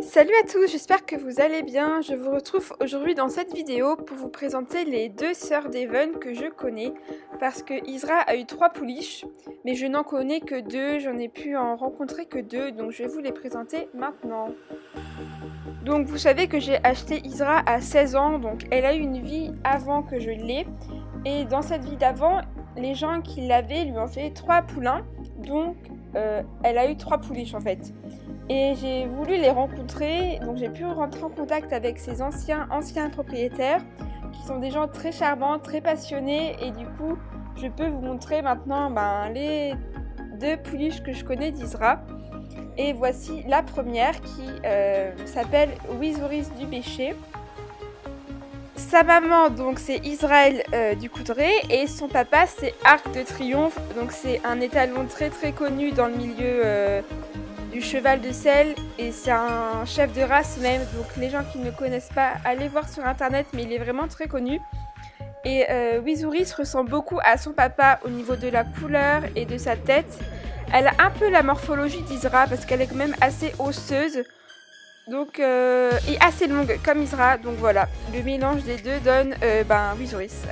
Salut à tous, j'espère que vous allez bien. Je vous retrouve aujourd'hui dans cette vidéo pour vous présenter les deux sœurs d'Even que je connais. Parce que Isra a eu 3 pouliches, mais je n'en connais que 2, j'en ai pu en rencontrer que 2, donc je vais vous les présenter maintenant. Donc vous savez que j'ai acheté Isra à 16 ans, donc elle a eu une vie avant que je l'ai. Et dans cette vie d'avant, les gens qui l'avaient lui ont fait 3 poulains, donc elle a eu 3 pouliches en fait. Et j'ai voulu les rencontrer, donc j'ai pu rentrer en contact avec ces anciens propriétaires qui sont des gens très charmants, très passionnés, et du coup je peux vous montrer maintenant les 2 pouliches que je connais d'Isra. Et voici la première qui s'appelle Wizouris du Bécher. Sa maman donc c'est Israël du Coudray et son papa c'est Arc de Triomphe, donc c'est un étalon très connu dans le milieu du cheval de selle et c'est un chef de race même, donc les gens qui ne connaissent pas, allez voir sur internet, mais il est vraiment très connu. Et Wizouris ressemble beaucoup à son papa au niveau de la couleur et de sa tête. Elle a un peu la morphologie d'Isra parce qu'elle est quand même assez osseuse, donc et assez longue comme Isra, donc voilà, le mélange des deux donne Wizouris.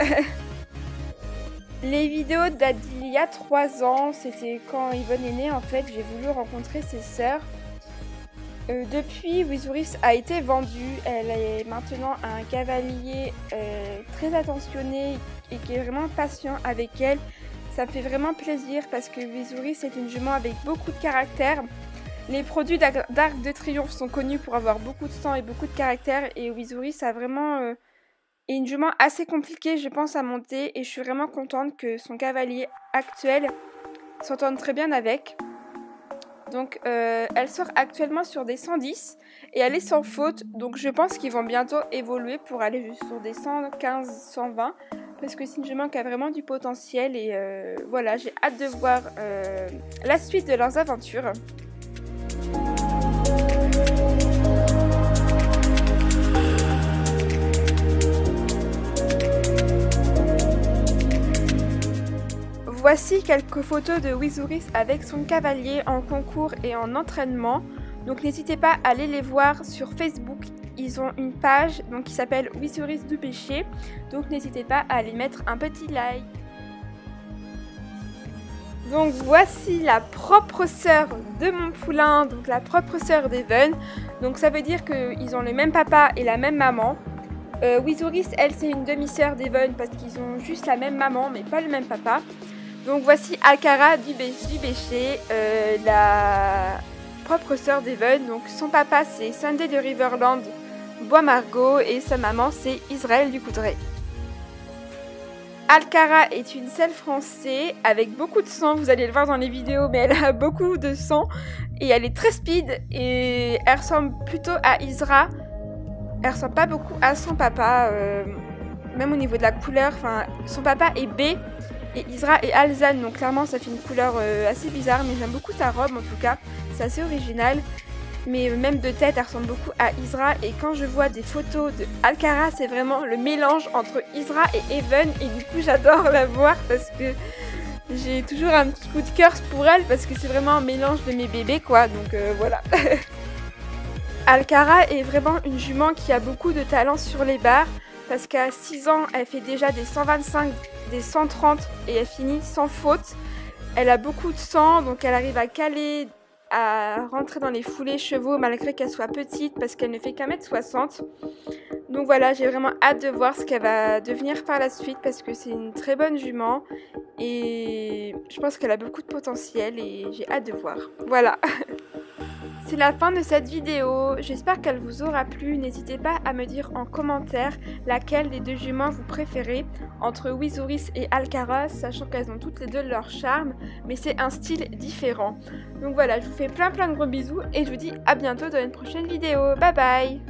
Les vidéos datent d'il y a 3 ans, c'était quand Yvonne est née en fait, j'ai voulu rencontrer ses sœurs. Depuis, Wizouris a été vendue, elle est maintenant un cavalier très attentionné et qui est vraiment patient avec elle. Ça me fait vraiment plaisir parce que Wizouris est une jument avec beaucoup de caractère. Les produits d'Arc de Triomphe sont connus pour avoir beaucoup de sang et beaucoup de caractère, et Wizouris a vraiment... Et une jument assez compliquée, je pense, à monter, et je suis vraiment contente que son cavalier actuel s'entende très bien avec. Donc elle sort actuellement sur des 110 et elle est sans faute, donc je pense qu'ils vont bientôt évoluer pour aller juste sur des 115, 120, parce que c'est une jument qui a vraiment du potentiel, et voilà, j'ai hâte de voir la suite de leurs aventures. Voici quelques photos de Wizouris avec son cavalier en concours et en entraînement. Donc n'hésitez pas à aller les voir sur Facebook. Ils ont une page donc, qui s'appelle Wizouris du Bécher. Donc n'hésitez pas à aller mettre un petit like. Donc voici la propre sœur de mon poulain, donc la propre sœur d'Even. Donc ça veut dire qu'ils ont le même papa et la même maman. Wizouris, elle, c'est une demi-sœur d'Even parce qu'ils ont juste la même maman mais pas le même papa. Donc voici Alcara du Bécher, la propre sœur d'Even. Donc son papa c'est Sunday de Riverland, Bois Margot, et sa maman c'est Israël du Coudray. Alcara est une selle française avec beaucoup de sang, vous allez le voir dans les vidéos, mais elle a beaucoup de sang et elle est très speed et elle ressemble plutôt à Isra. Elle ressemble pas beaucoup à son papa, même au niveau de la couleur. Enfin, son papa est B. Et Isra est Alzane, donc clairement ça fait une couleur assez bizarre, mais j'aime beaucoup sa robe en tout cas, c'est assez original. Mais même de tête, elle ressemble beaucoup à Isra, et quand je vois des photos de Alcara, c'est vraiment le mélange entre Isra et Even, et du coup j'adore la voir parce que j'ai toujours un petit coup de cœur pour elle, parce que c'est vraiment un mélange de mes bébés quoi, donc voilà. Alcara est vraiment une jument qui a beaucoup de talent sur les barres, parce qu'à 6 ans, elle fait déjà des 125, des 130 et elle finit sans faute. Elle a beaucoup de sang, donc elle arrive à caler, à rentrer dans les foulées chevaux malgré qu'elle soit petite parce qu'elle ne fait qu'1m60. Donc voilà, j'ai vraiment hâte de voir ce qu'elle va devenir par la suite parce que c'est une très bonne jument et je pense qu'elle a beaucoup de potentiel et j'ai hâte de voir. Voilà. C'est la fin de cette vidéo, j'espère qu'elle vous aura plu. N'hésitez pas à me dire en commentaire laquelle des 2 juments vous préférez entre Wizouris et Alcara, sachant qu'elles ont toutes les 2 leur charme, mais c'est un style différent. Donc voilà, je vous fais plein de gros bisous et je vous dis à bientôt dans une prochaine vidéo. Bye bye!